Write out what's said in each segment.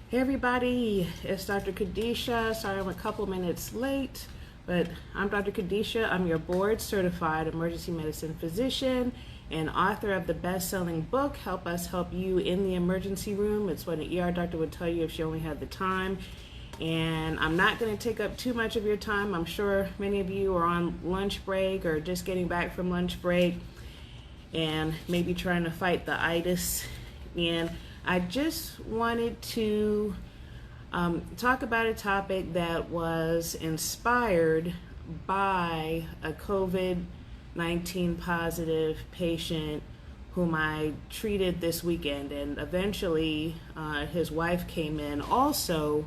Hey everybody, it's Dr. Khadisha. Sorry I'm a couple minutes late, but I'm Dr. Khadisha. I'm your board certified emergency medicine physician and author of the best-selling book, Help Us Help You in the Emergency Room. It's what an ER doctor would tell you if she only had the time. And I'm not going to take up too much of your time. I'm sure many of you are on lunch break or just getting back from lunch break and maybe trying to fight the itis. And I just wanted to talk about a topic that was inspired by a COVID-19 positive patient whom I treated this weekend. And eventually his wife came in also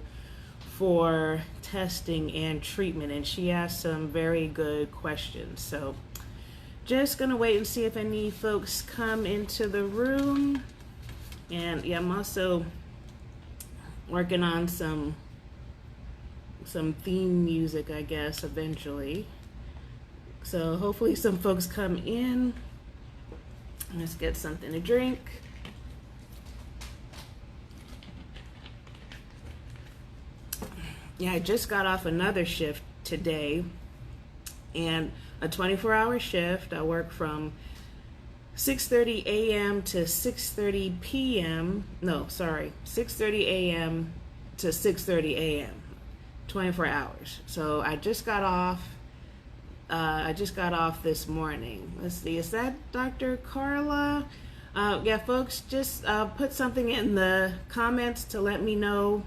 for testing and treatment, and she asked some very good questions. So just gonna wait and see if any folks come into the room. And yeah, I'm also working on some theme music, I guess, eventually. So hopefully some folks come in. Let's get something to drink. Yeah, I just got off another shift today, and a 24-hour shift. I work from 6:30 a.m. to 6:30 p.m. No, sorry, 6:30 a.m. to 6:30 a.m. 24 hours. So I just got off. This morning. Let's see, is that Dr. Carla? Yeah, folks, just put something in the comments to let me know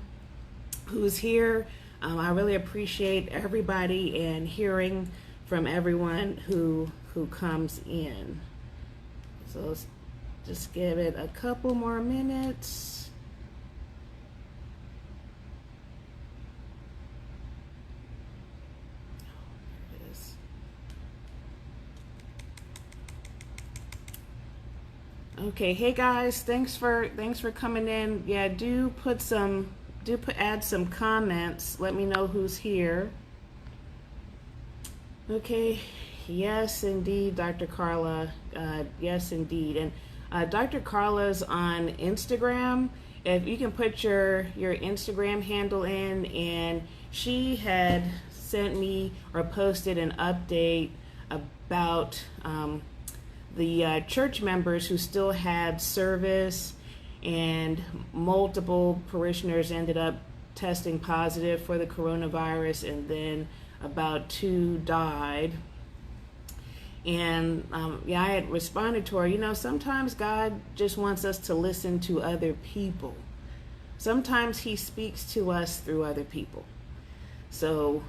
who's here. I really appreciate everybody and hearing from everyone who comes in. So let's just give it a couple more minutes. Okay, hey guys, thanks for coming in. Yeah, add some comments. Let me know who's here. Okay, yes indeed, Dr. Carla. Yes indeed. And Dr. Carla's on Instagram. If you can put your Instagram handle in, and she had sent me or posted an update about the church members who still had service, and multiple parishioners ended up testing positive for the coronavirus, and then about 2 died. And yeah, I had responded to her, sometimes God just wants us to listen to other people. Sometimes he speaks to us through other people. So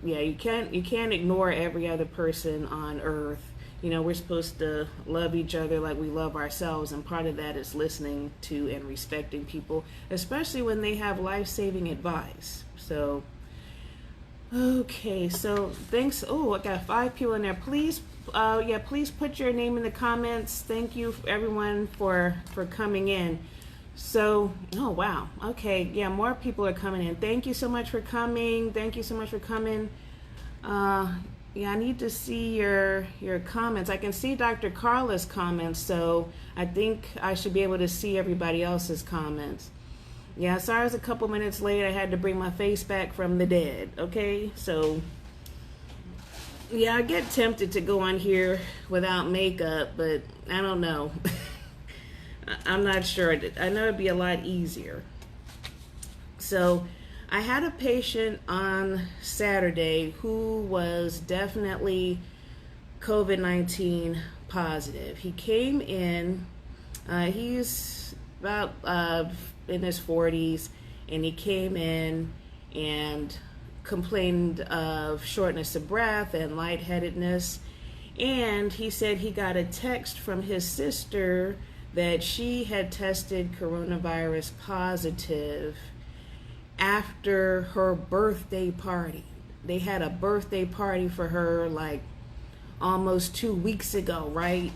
yeah, you can't ignore every other person on earth. We're supposed to love each other like we love ourselves, and part of that is listening to and respecting people, especially when they have life-saving advice. So, okay, so thanks. Oh, I got 5 people in there. Please, please put your name in the comments. Thank you everyone for coming in. So, oh wow, okay, yeah, more people are coming in. Thank you so much for coming. Thank you so much for coming. Yeah, I need to see your comments. I can see Dr. Carla's comments, so I think I should be able to see everybody else's comments. Yeah, sorry I was a couple minutes late. I had to bring my face back from the dead, okay? So, yeah, I get tempted to go on here without makeup, but I don't know. I'm not sure. I know it'd be a lot easier. So, I had a patient on Saturday who was definitely COVID-19 positive. He came in, he's about in his 40s, and he came in and complained of shortness of breath and lightheadedness. And he said he got a text from his sister that she had tested coronavirus positive after her birthday party. They had a birthday party for her like almost 2 weeks ago, right?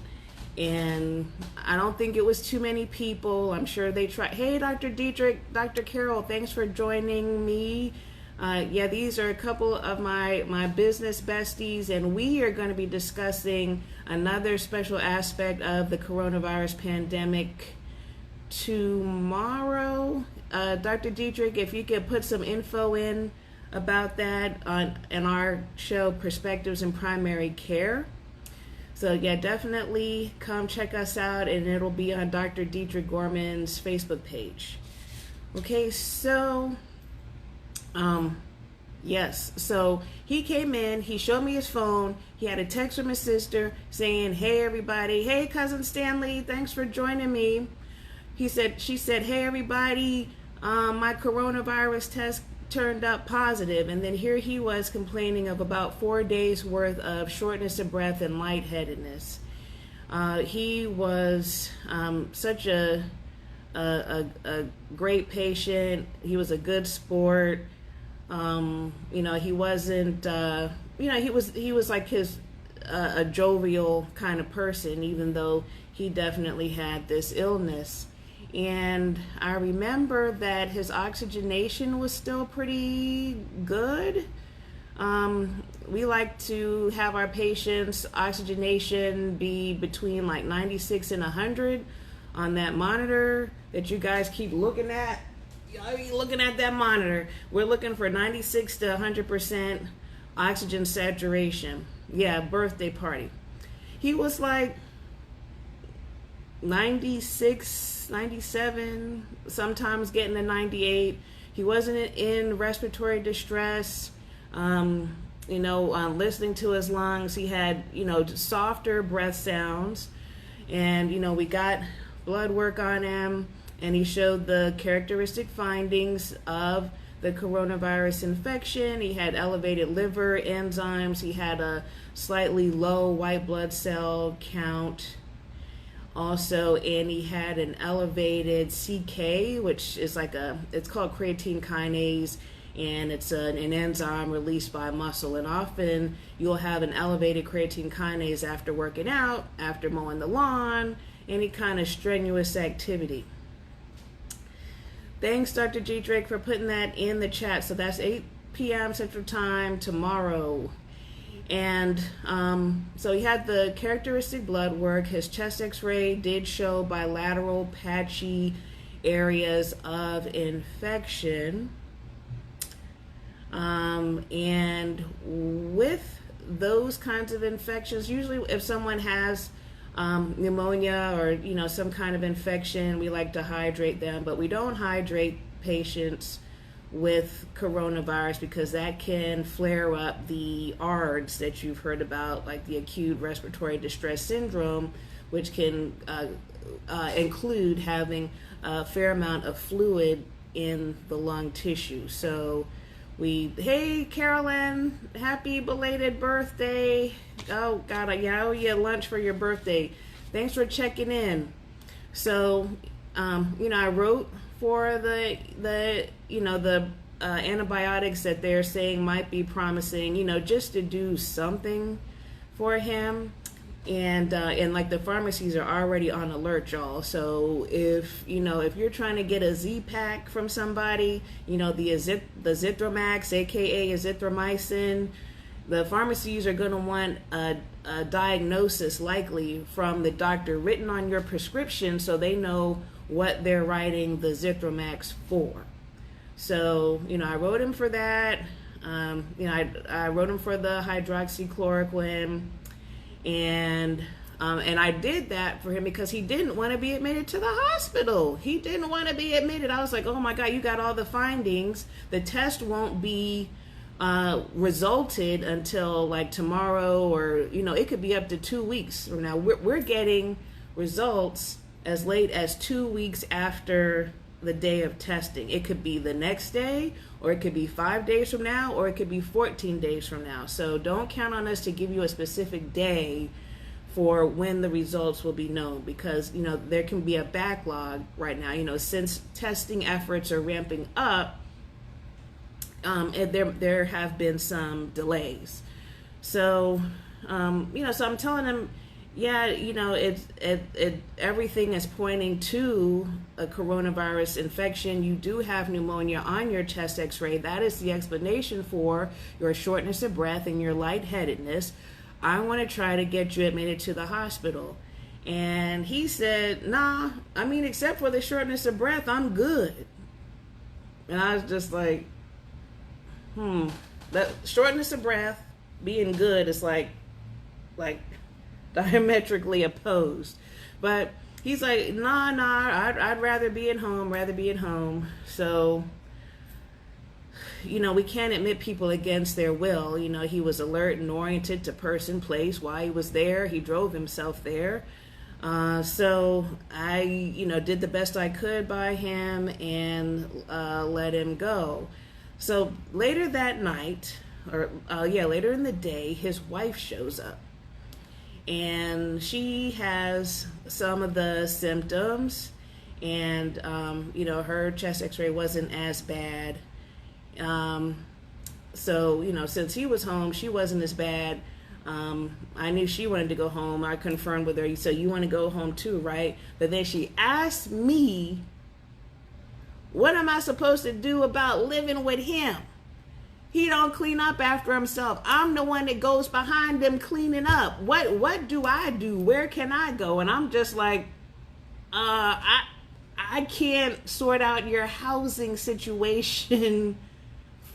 And I don't think it was too many people. I'm sure they tried. Hey, Dr. Dietrich, Dr. Carol, thanks for joining me. Yeah, these are a couple of my business besties, and we are going to be discussing another special aspect of the coronavirus pandemic tomorrow. Dr. Dietrich, if you could put some info in about that in our show, Perspectives in Primary Care. So yeah, definitely come check us out, and it'll be on Dr. Dietrich Gorman's Facebook page. Okay, so yes, so he came in, he showed me his phone, he had a text from his sister saying, "Hey everybody, hey cousin Stanley, thanks for joining me." She said, "Hey everybody, my coronavirus test turned up positive," and then here he was complaining of about 4 days worth of shortness of breath and lightheadedness. He was such a great patient. He was a good sport. He wasn't. He was like a jovial kind of person, even though he definitely had this illness. And I remember that his oxygenation was still pretty good. We like to have our patients' oxygenation be between like 96 and 100 on that monitor that you guys keep looking at. Y'all be looking at that monitor. We're looking for 96 to 100% oxygen saturation. Yeah, birthday party. He was like 96, 97, sometimes getting to 98. He wasn't in respiratory distress. Listening to his lungs, he had, softer breath sounds. And, we got blood work on him, and he showed the characteristic findings of the coronavirus infection. He had elevated liver enzymes. He had a slightly low white blood cell count. Also, and he had an elevated CK, which is it's called creatine kinase, and it's an enzyme released by muscle. And often you'll have an elevated creatine kinase after working out, after mowing the lawn, any kind of strenuous activity. Thanks, Dr. Dietrich, for putting that in the chat. So that's 8 p.m. Central Time tomorrow. And so he had the characteristic blood work. His chest x-ray did show bilateral patchy areas of infection. And with those kinds of infections, usually if someone has pneumonia or some kind of infection, we like to hydrate them, but we don't hydrate patients with coronavirus because that can flare up the ARDS that you've heard about, like the acute respiratory distress syndrome, which can include having a fair amount of fluid in the lung tissue. So hey Carolyn, happy belated birthday. Oh God, I owe you lunch for your birthday. Thanks for checking in. So I wrote for the antibiotics that they're saying might be promising, just to do something for him. And like the pharmacies are already on alert, y'all. So if you're trying to get a Z-Pack from somebody, the Zithromax, aka azithromycin, the pharmacies are going to want a diagnosis likely from the doctor written on your prescription, so they know what they're writing the Zithromax for. So I wrote him for that. I wrote him for the hydroxychloroquine. And I did that for him because he didn't want to be admitted to the hospital. He didn't want to be admitted. I was like, oh my God, you got all the findings. The test won't be resulted until like tomorrow, or it could be up to 2 weeks from now. We're getting results as late as 2 weeks after the day of testing. It could be the next day, or it could be 5 days from now, or it could be 14 days from now. So don't count on us to give you a specific day for when the results will be known, because there can be a backlog right now. Since testing efforts are ramping up, there have been some delays. So so I'm telling him, yeah, everything is pointing to a coronavirus infection. You do have pneumonia on your chest x-ray. That is the explanation for your shortness of breath and your lightheadedness. I want to try to get you admitted to the hospital. And he said, nah, I mean, except for the shortness of breath, I'm good. And I was just like, that shortness of breath, being good is like diametrically opposed. But he's like, nah, I'd rather be at home. So, we can't admit people against their will. He was alert and oriented to person, place. While he was there, he drove himself there. So I, did the best I could by him and let him go. So later that night, later in the day, his wife shows up. And she has some of the symptoms. And, her chest x-ray wasn't as bad. So, since he was home, she wasn't as bad. I knew she wanted to go home. I confirmed with her. So you want to go home too, right? But then she asked me, what am I supposed to do about living with him? He don't clean up after himself. I'm the one that goes behind them cleaning up. What do I do? Where can I go? And I'm just like, I can't sort out your housing situation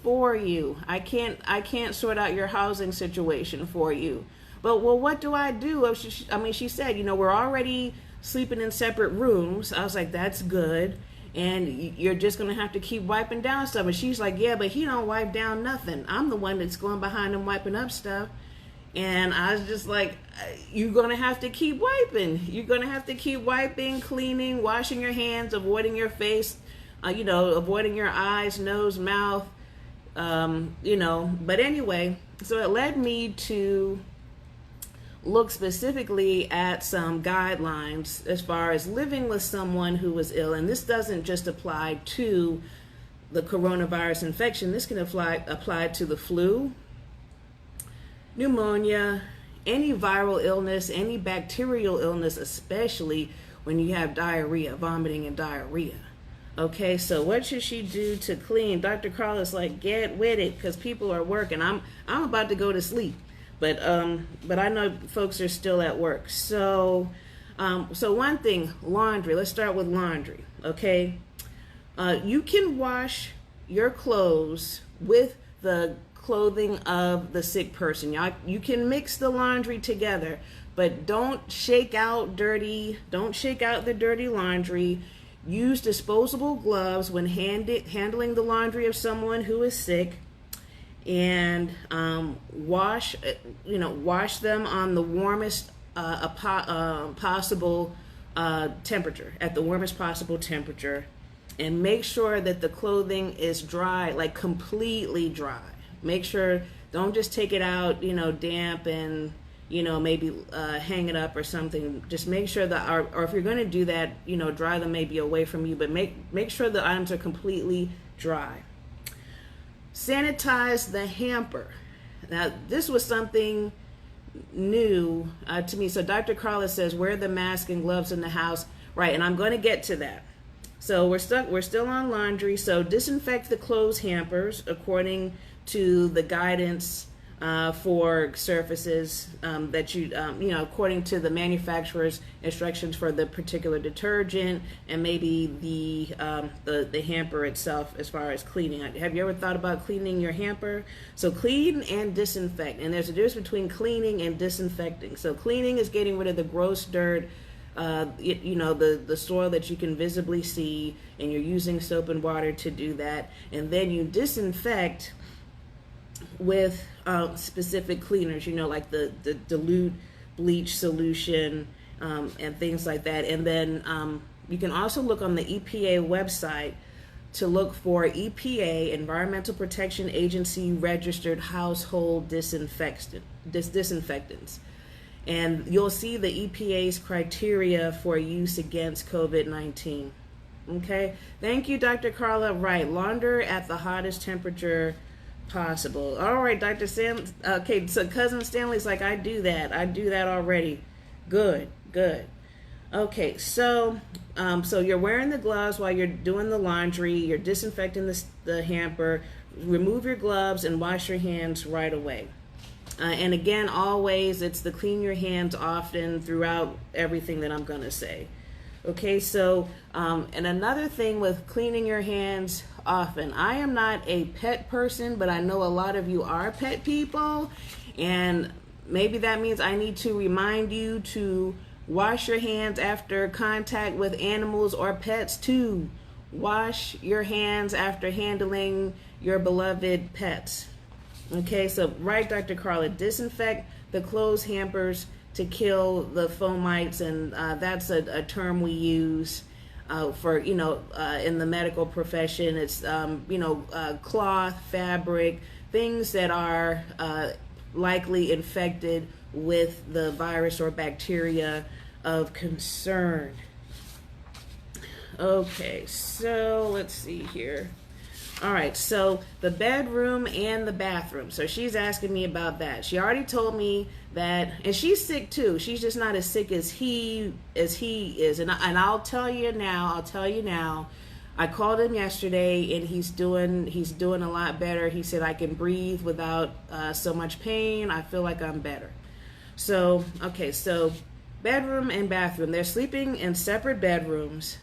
for you. I can't sort out your housing situation for you. But what do I do? She said, we're already sleeping in separate rooms. I was like, that's good. And you're just going to have to keep wiping down stuff. And she's like, yeah, but he don't wipe down nothing. I'm the one that's going behind him wiping up stuff. And I was just like, you're going to have to keep wiping. You're going to have to keep wiping, cleaning, washing your hands, avoiding your face, avoiding your eyes, nose, mouth, But anyway, so it led me to look specifically at some guidelines as far as living with someone who was ill. And this doesn't just apply to the coronavirus infection. This can apply to the flu, pneumonia, any viral illness, any bacterial illness, especially when you have diarrhea, vomiting and diarrhea. Okay, so what should she do to clean? Dr. Carla's like, get with it, because people are working. I'm about to go to sleep. But I know folks are still at work. So one thing, laundry. Let's start with laundry, okay? You can wash your clothes with the clothing of the sick person. You can mix the laundry together, but don't shake out the dirty laundry. Use disposable gloves when handling the laundry of someone who is sick. And wash them on the warmest possible temperature, at the warmest possible temperature, and make sure that the clothing is dry, like completely dry. Make sure, don't just take it out, damp and maybe hang it up or something. Just make sure that, or if you're going to do that, dry them maybe away from you, but make sure the items are completely dry. Sanitize the hamper. Now, this was something new to me. So Dr. Carla says, wear the mask and gloves in the house. Right, and I'm going to get to that. So we're still on laundry. So disinfect the clothes hampers according to the guidance for surfaces that according to the manufacturer's instructions for the particular detergent, and maybe the hamper itself as far as cleaning. Have you ever thought about cleaning your hamper? So clean and disinfect, and there's a difference between cleaning and disinfecting. So cleaning is getting rid of the gross dirt, the soil that you can visibly see, and you're using soap and water to do that. And then you disinfect with specific cleaners, like the dilute bleach solution and things like that. And then you can also look on the EPA website to look for EPA, Environmental Protection Agency registered household disinfectants. And you'll see the EPA's criteria for use against COVID-19. Okay, thank you, Dr. Carla. Right, launder at the hottest temperature possible. All right, Dr. Sam. Okay, so Cousin Stanley's like, I do that already. Good. Okay, so you're wearing the gloves while you're doing the laundry. You're disinfecting the hamper. Remove your gloves and wash your hands right away. And again, always, it's the clean your hands often throughout everything that I'm going to say. Okay, so, and another thing with cleaning your hands often, I am not a pet person, but I know a lot of you are pet people, and maybe that means I need to remind you to wash your hands after contact with animals or pets too. Wash your hands after handling your beloved pets. Okay, so right, Dr. Carla, disinfect the clothes hampers to kill the fomites, and that's a term we use for, in the medical profession. It's, cloth, fabric, things that are likely infected with the virus or bacteria of concern. Okay, so let's see here. All right, so the bedroom and the bathroom. So she's asking me about that. She already told me that, and she's sick too. She's just not as sick as he is. And I'll tell you now. I called him yesterday, and he's doing a lot better. He said I can breathe without so much pain. I feel like I'm better. So okay, so bedroom and bathroom. They're sleeping in separate bedrooms.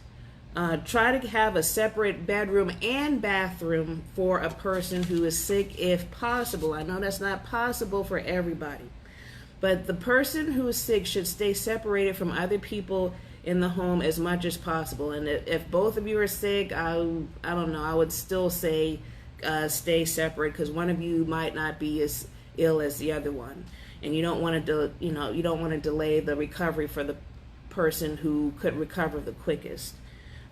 Try to have a separate bedroom and bathroom for a person who is sick if possible. I know that's not possible for everybody, but the person who is sick should stay separated from other people in the home as much as possible. And if both of you are sick, I don't know, I would still say stay separate, because one of you might not be as ill as the other one, and you don't want to delay the recovery for the person who could recover the quickest.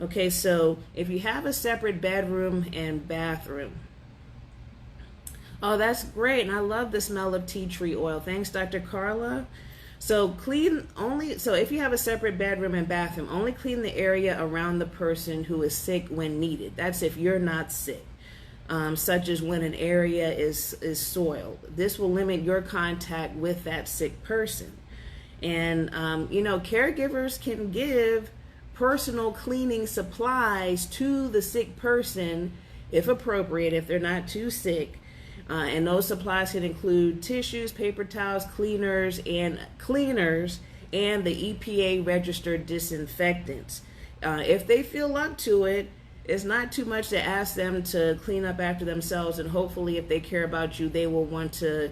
Okay, so if you have a separate bedroom and bathroom, oh, that's great, and I love the smell of tea tree oil. Thanks, Dr. Carla. So if you have a separate bedroom and bathroom, only clean the area around the person who is sick when needed. That's if you're not sick, such as when an area is soiled. This will limit your contact with that sick person. And, caregivers can give personal cleaning supplies to the sick person if appropriate, if they're not too sick. And those supplies can include tissues, paper towels, cleaners, and the EPA registered disinfectants. If they feel up to it, it's not too much to ask them to clean up after themselves, and hopefully if they care about you, they will want to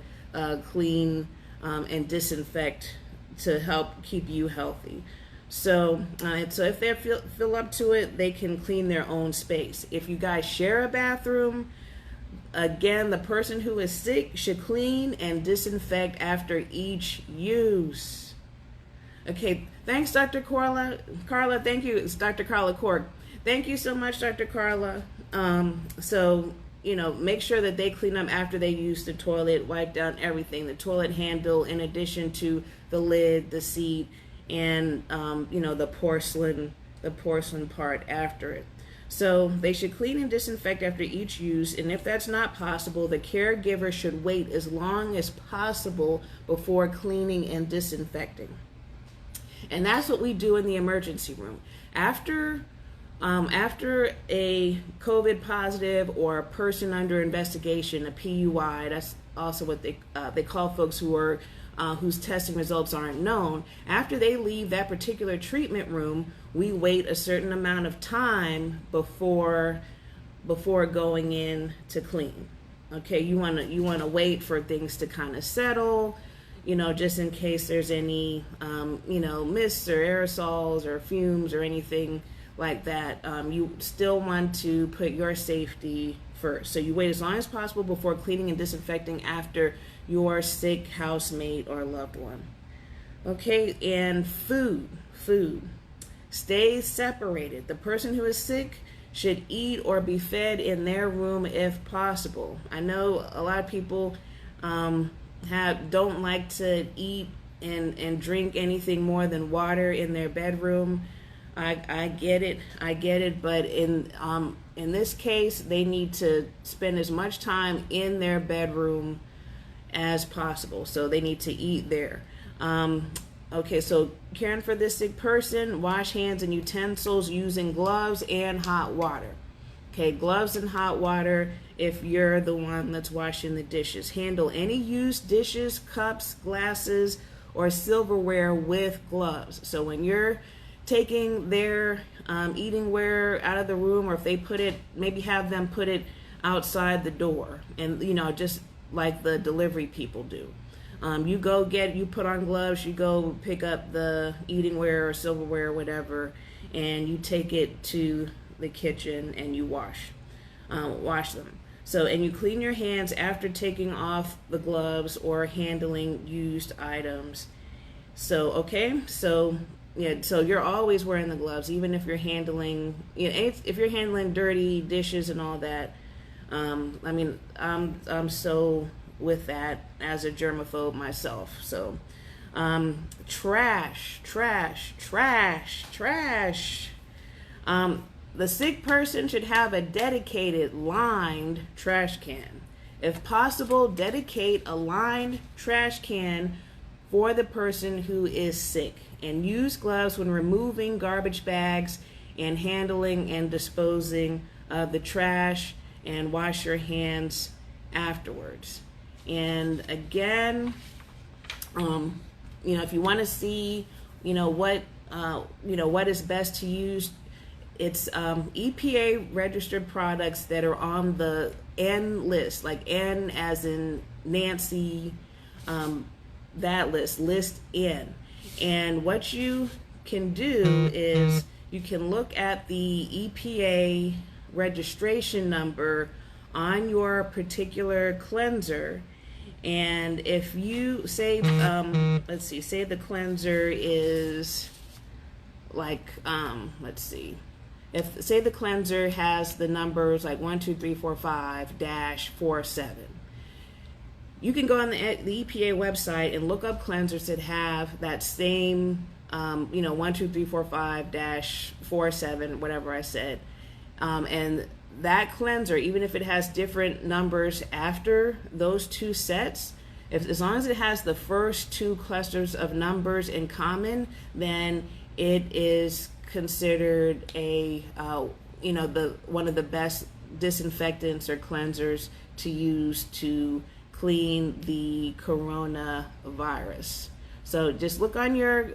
clean and disinfect to help keep you healthy. So if they feel up to it, they can clean their own space. If you guys share a bathroom, again, the person who is sick should clean and disinfect after each use. Okay, thanks, Dr. Carla. Thank you. It's Dr. Carla Cork. Thank you so much, Dr. Carla. Make sure that they clean up after they use the toilet, wipe down everything, the toilet handle, in addition to the lid, the seat, and the porcelain part after it. So they should clean and disinfect after each use, and if that's not possible, the caregiver should wait as long as possible before cleaning and disinfecting. And that's what we do in the emergency room. After a COVID positive or a person under investigation, a PUI, that's also what they call folks who are whose testing results aren't known. After they leave that particular treatment room, we wait a certain amount of time before going in to clean. Okay, you want to wait for things to kind of settle, just in case there's any mists or aerosols or fumes or anything like that. You still want to put your safety first. So you wait as long as possible before cleaning and disinfecting after your sick housemate or loved one. Okay, and food. Stay separated. The person who is sick should eat or be fed in their room if possible. I know a lot of people don't like to eat and drink anything more than water in their bedroom. I get it, but in this case, they need to spend as much time in their bedroom as possible. So they need to eat there. Okay, so caring for this sick person, wash hands and utensils using gloves and hot water. Okay, gloves in hot water if you're the one that's washing the dishes. Handle any used dishes, cups, glasses, or silverware with gloves. So when you're taking their eatingware out of the room, or if they put it, maybe have them put it outside the door, and just like the delivery people do. You put on gloves, you go pick up the eatingware or silverware or whatever, and you take it to the kitchen and you wash them. So, and you clean your hands after taking off the gloves or handling used items. So, okay, so yeah, so you're always wearing the gloves, even if you're handling, if you're handling dirty dishes and all that. I'm so with that as a germaphobe myself. So, trash. The sick person should have a dedicated lined trash can. If possible, dedicate a lined trash can for the person who is sick, and use gloves when removing garbage bags and handling and disposing of the trash, and wash your hands afterwards. And again, if you want to see, what is best to use, it's EPA registered products that are on the N list, like N as in Nancy, that list N. And what you can do is you can look at the EPA registration number on your particular cleanser, and if you say say the cleanser is like if say the cleanser has the numbers like 12345-47, you can go on the EPA website and look up cleansers that have that same 12345-47, whatever I said. And that cleanser, even if it has different numbers after those two sets, as long as it has the first two clusters of numbers in common, then it is considered one of the best disinfectants or cleansers to use to clean the coronavirus. So just look on your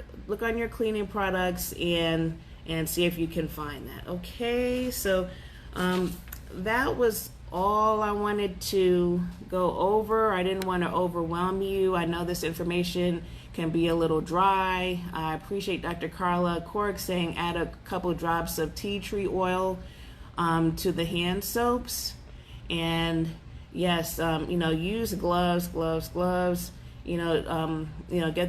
cleaning products and see if you can find that. Okay, so that was all I wanted to go over. I didn't want to overwhelm you. I know this information can be a little dry. I appreciate Dr. Carla Cork saying add a couple drops of tea tree oil to the hand soaps. And yes, use gloves. Get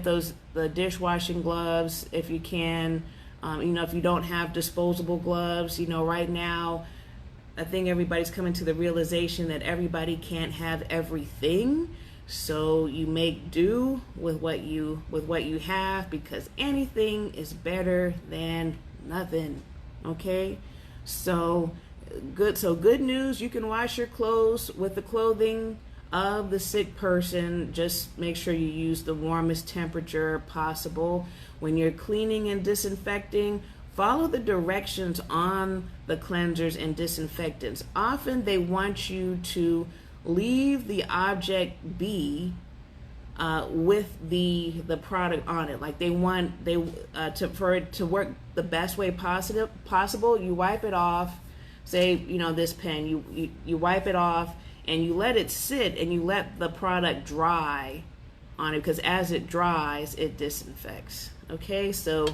the dishwashing gloves if you can. If you don't have disposable gloves, right now, I think everybody's coming to the realization that everybody can't have everything. So you make do with what you have, because anything is better than nothing. Okay? So good news, you can wash your clothes with the clothing of the sick person. Just make sure you use the warmest temperature possible. When you're cleaning and disinfecting, follow the directions on the cleansers and disinfectants. Often they want you to leave the object be with the product on it. Like for it to work the best way possible, you wipe it off. Say, this pen, you wipe it off and you let it sit and you let the product dry on it, because as it dries, it disinfects. Okay, so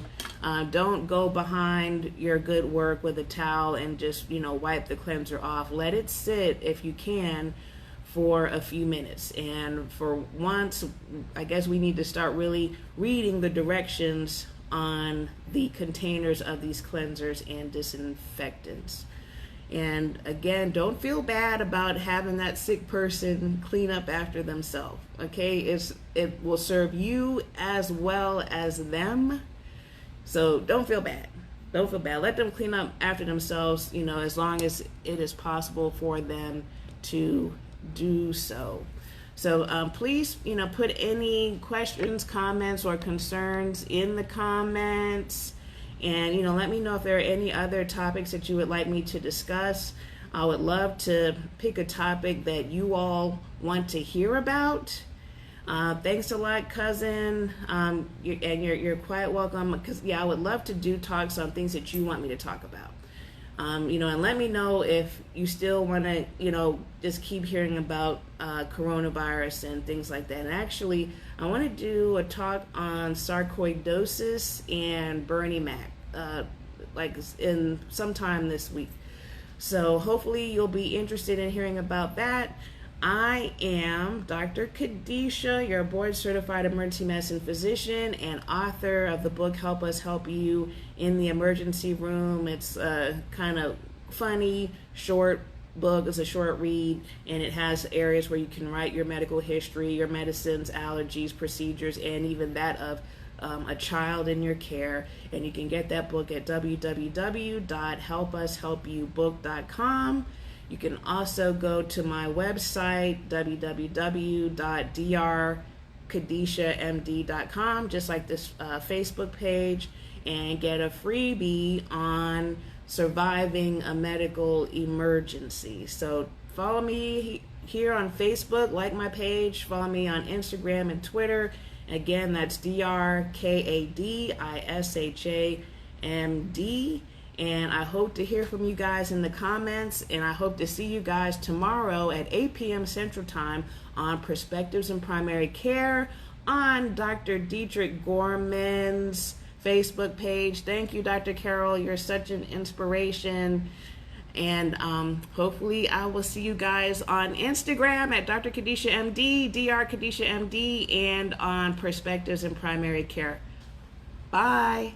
don't go behind your good work with a towel and just, wipe the cleanser off. Let it sit, if you can, for a few minutes. And for once, I guess we need to start really reading the directions on the containers of these cleansers and disinfectants. And again, don't feel bad about having that sick person clean up after themselves. Okay, it will serve you as well as them. So don't feel bad. Don't feel bad. Let them clean up after themselves, as long as it is possible for them to do so. So please, put any questions, comments, or concerns in the comments. And, let me know if there are any other topics that you would like me to discuss. I would love to pick a topic that you all want to hear about. Thanks a lot, cousin. You're quite welcome. Because I would love to do talks on things that you want me to talk about. And let me know if you still want to, just keep hearing about coronavirus and things like that. And actually, I want to do a talk on sarcoidosis and Bernie Mac, like in sometime this week. So hopefully you'll be interested in hearing about that. I am Dr. Khadisha, your board certified emergency medicine physician and author of the book Help Us Help You in the Emergency Room. It's a kind of funny, short book. It's a short read, and it has areas where you can write your medical history, your medicines, allergies, procedures, and even that of a child in your care. And you can get that book at www.helpushelpyoubook.com. You can also go to my website, www.drkhadishamd.com, just like this Facebook page, and get a freebie on surviving a medical emergency. So follow me here on Facebook, like my page, follow me on Instagram and Twitter. Again, that's DRKADISHAMD. And I hope to hear from you guys in the comments, and I hope to see you guys tomorrow at 8 p.m. Central Time on Perspectives in Primary Care on Dr. Dietrich Gorman's Facebook page. Thank you, Dr. Carol. You're such an inspiration. And hopefully I will see you guys on Instagram at Dr. Khadisha MD, Dr. Khadisha MD, and on Perspectives in Primary Care. Bye.